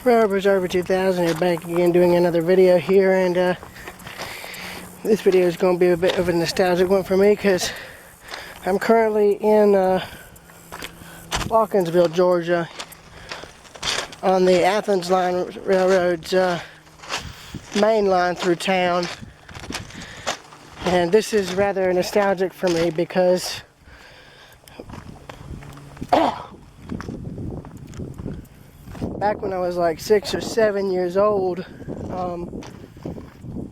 Railroad Preserver 2000 here, back again doing another video here, and this video is going to be a bit of a nostalgic one for me because I'm currently in Watkinsville, Georgia, on the Athens Line Railroad's main line through town. And this is rather nostalgic for me because back when I was like 6 or 7 years old,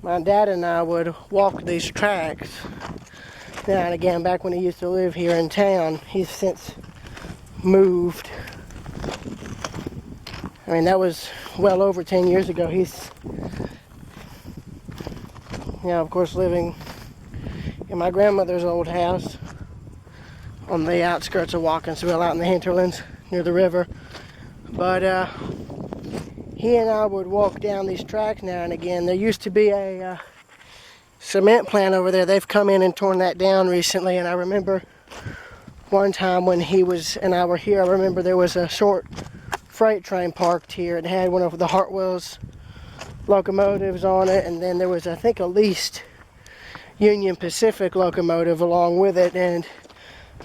my dad and I would walk these tracks now and again back when he used to live here in town. He's since moved. I mean, that was well over 10 years ago. He's, of course, living in my grandmother's old house on the outskirts of Watkinsville, out in the hinterlands near the river. But he and I would walk down these tracks now and again. There used to be a cement plant over there. They've come in and torn that down recently, and I remember one time when he was and I were here, I remember there was a short freight train parked here. It had one of the Hartwell's locomotives on it, and then there was, I think, a leased Union Pacific locomotive along with it, and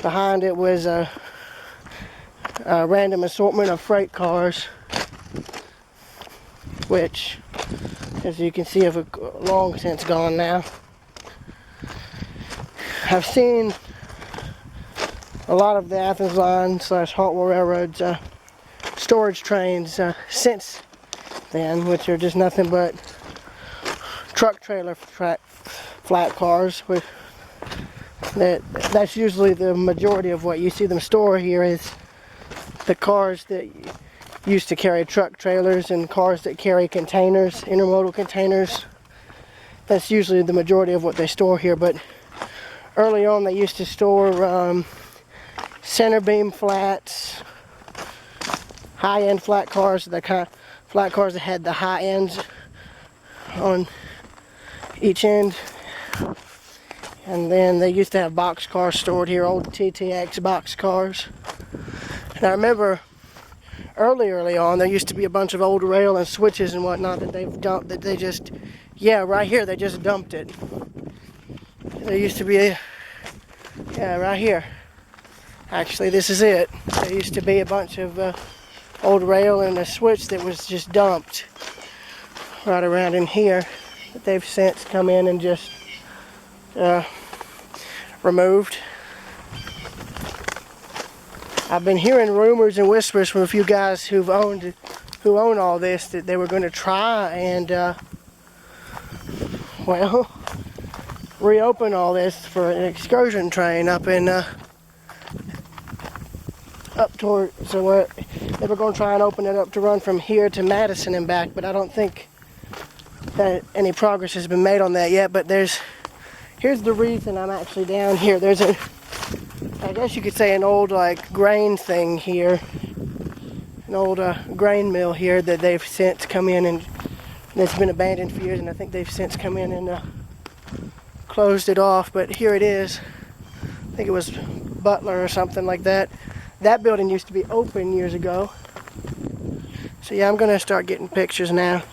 behind it was a random assortment of freight cars, which, as you can see, have long since gone now. I've seen a lot of the Athens Line / Hartwell Railroad's storage trains since then, which are just nothing but truck trailer flat cars. That's usually the majority of what you see them store here, is the cars that used to carry truck trailers and cars that carry containers, intermodal containers. That's usually the majority of what they store here. But early on, they used to store center beam flats, high-end flat cars, the kind of flat cars that had the high ends on each end. And then they used to have box cars stored here, old TTX box cars. And I remember early on, there used to be a bunch of old rail and switches and whatnot that they've dumped, that they just, right here, they just dumped it. There used to be right here. Actually, this is it. There used to be a bunch of old rail and a switch that was just dumped right around in here, that they've since come in and just removed. I've been hearing rumors and whispers from a few guys who own all this, that they were going to try and reopen all this for an excursion train up toward, so they were going to try and open it up to run from here to Madison and back, but I don't think that any progress has been made on that yet. But here's the reason I'm actually down here. There's I guess you could say an old grain thing here, an old grain mill here that they've since come in, and it's been abandoned for years, and I think they've since come in and closed it off. But here it is. I think it was Butler or something like that. That building used to be open years ago. So I'm going to start getting pictures now.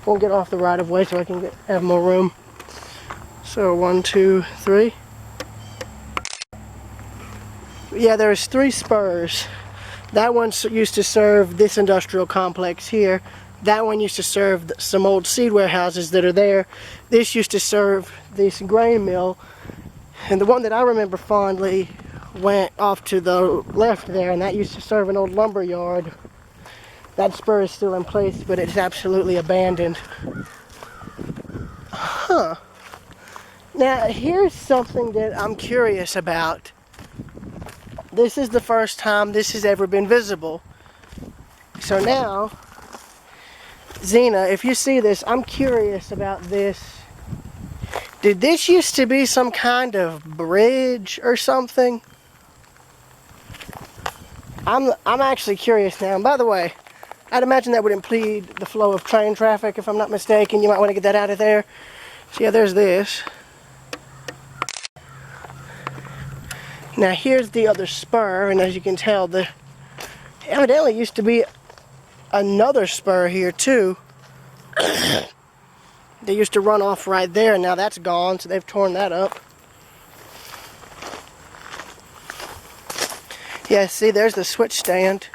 Won't get off the right of way so I can have more room. So 1, 2, 3. Yeah, there's 3 spurs. That one used to serve this industrial complex here. That one used to serve some old seed warehouses that are there. This used to serve this grain mill. And the one that I remember fondly went off to the left there, and that used to serve an old lumber yard. That spur is still in place, but it's absolutely abandoned. Huh. Now, here's something that I'm curious about. This is the first time this has ever been visible. So now, Zena, if you see this, I'm curious about this. Did this used to be some kind of bridge or something? I'm actually curious now. And by the way, I'd imagine that would impede the flow of train traffic, if I'm not mistaken. You might want to get that out of there. So yeah, there's this. Now here's the other spur, and as you can tell, the evidently used to be another spur here too. They used to run off right there, and now that's gone, so they've torn that up. Yeah, see, there's the switch stand.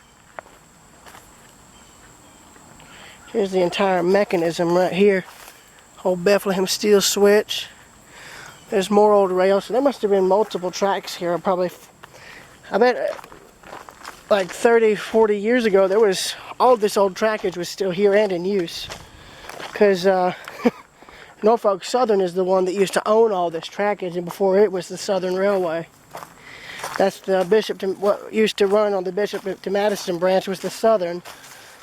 Here's the entire mechanism right here. Old Bethlehem steel switch. There's more old rails. So there must have been multiple tracks here. Probably, I bet like 30, 40 years ago, there was, all this old trackage was still here and in use. Because Norfolk Southern is the one that used to own all this trackage, and before it was the Southern Railway. That's the what used to run on the Bishop to Madison branch was the Southern.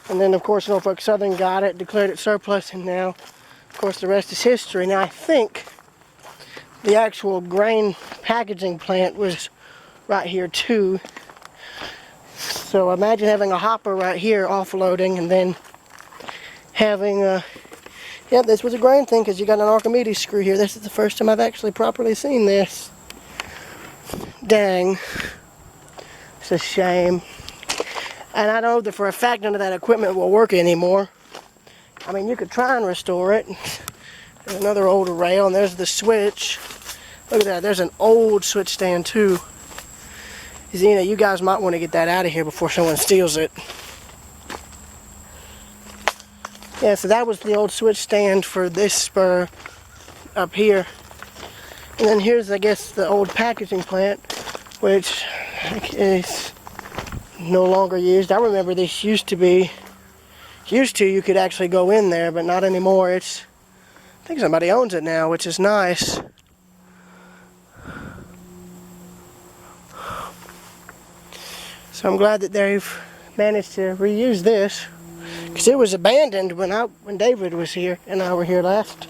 And then, of course, Norfolk Southern got it, declared it surplus, and now, of course, the rest is history. Now, I think the actual grain packaging plant was right here, too. So imagine having a hopper right here offloading, and then having a... Yeah, this was a grain thing, because you got an Archimedes screw here. This is the first time I've actually properly seen this. Dang. It's a shame. And I know that for a fact none of that equipment will work anymore. I mean, you could try and restore it. There's another older rail, and there's the switch. Look at that, there's an old switch stand too. You know, you guys might want to get that out of here before someone steals it. Yeah, so that was the old switch stand for this spur up here. And then here's, I guess, the old packaging plant, which is no longer used. I remember this used to, you could actually go in there, but not anymore. I think somebody owns it now, which is nice. So I'm glad that they've managed to reuse this, because it was abandoned when David was here and I were here last.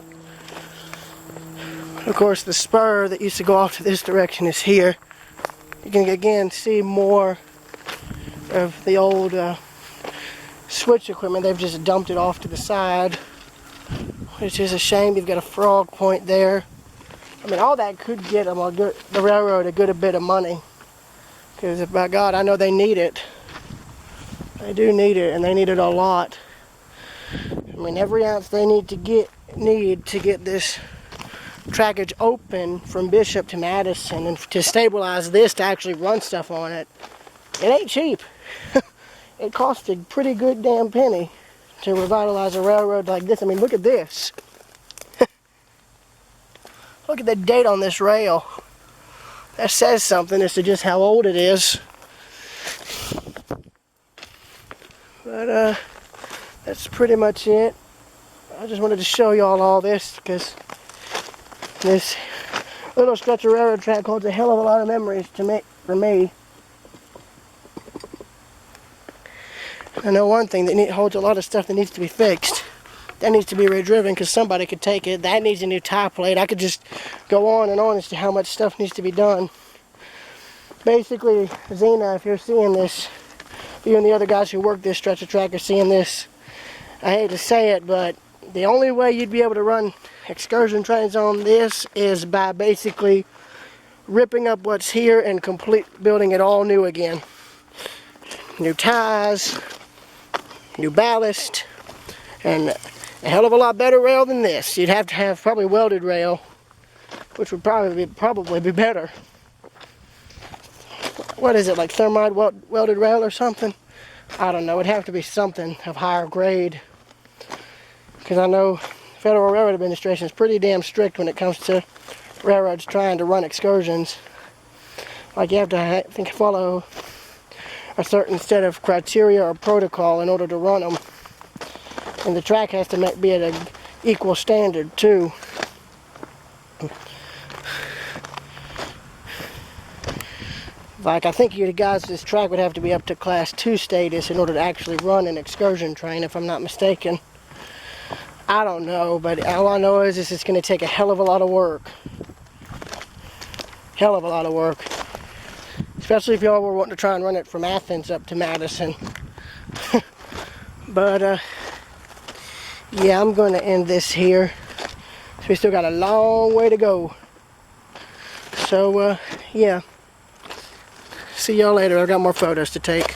Of course, the spur that used to go off to this direction is here. You can again see more of the old switch equipment. They've just dumped it off to the side, which is a shame. You've got a frog point there. I mean, all that could get them the railroad a good bit of money, because by God, I know they need it. They do need it, and they need it a lot. I mean, every ounce they need to get this trackage open from Bishop to Madison, and to stabilize this, to actually run stuff on it. It ain't cheap. It cost a pretty good damn penny to revitalize a railroad like this. I mean, look at this. Look at the date on this rail. That says something as to just how old it is. But that's pretty much it. I just wanted to show y'all all this, because this little stretch of railroad track holds a hell of a lot of memories for me. I know one thing that holds a lot of stuff that needs to be fixed. That needs to be redriven, because somebody could take it. That needs a new tie plate. I could just go on and on as to how much stuff needs to be done. Basically, Xena, if you're seeing this, you and the other guys who work this stretch of track are seeing this, I hate to say it, but the only way you'd be able to run excursion trains on this is by basically ripping up what's here and building it all new again. New ties, new ballast, and a hell of a lot better rail than this. You'd have to have probably welded rail, which would probably be better. What is it, like thermite welded rail or something? I don't know. It'd have to be something of higher grade, because I know Federal Railroad Administration is pretty damn strict when it comes to railroads trying to run excursions. Like, you have to, I think, follow a certain set of criteria or protocol in order to run them. And the track has to be at an equal standard too. Like, I think you guys, this track would have to be up to Class 2 status in order to actually run an excursion train, if I'm not mistaken. I don't know, but all I know is it's going to take a hell of a lot of work. Hell of a lot of work. Especially if y'all were wanting to try and run it from Athens up to Madison. But, yeah, I'm going to end this here. So we still got a long way to go. So, yeah. See y'all later. I've got more photos to take.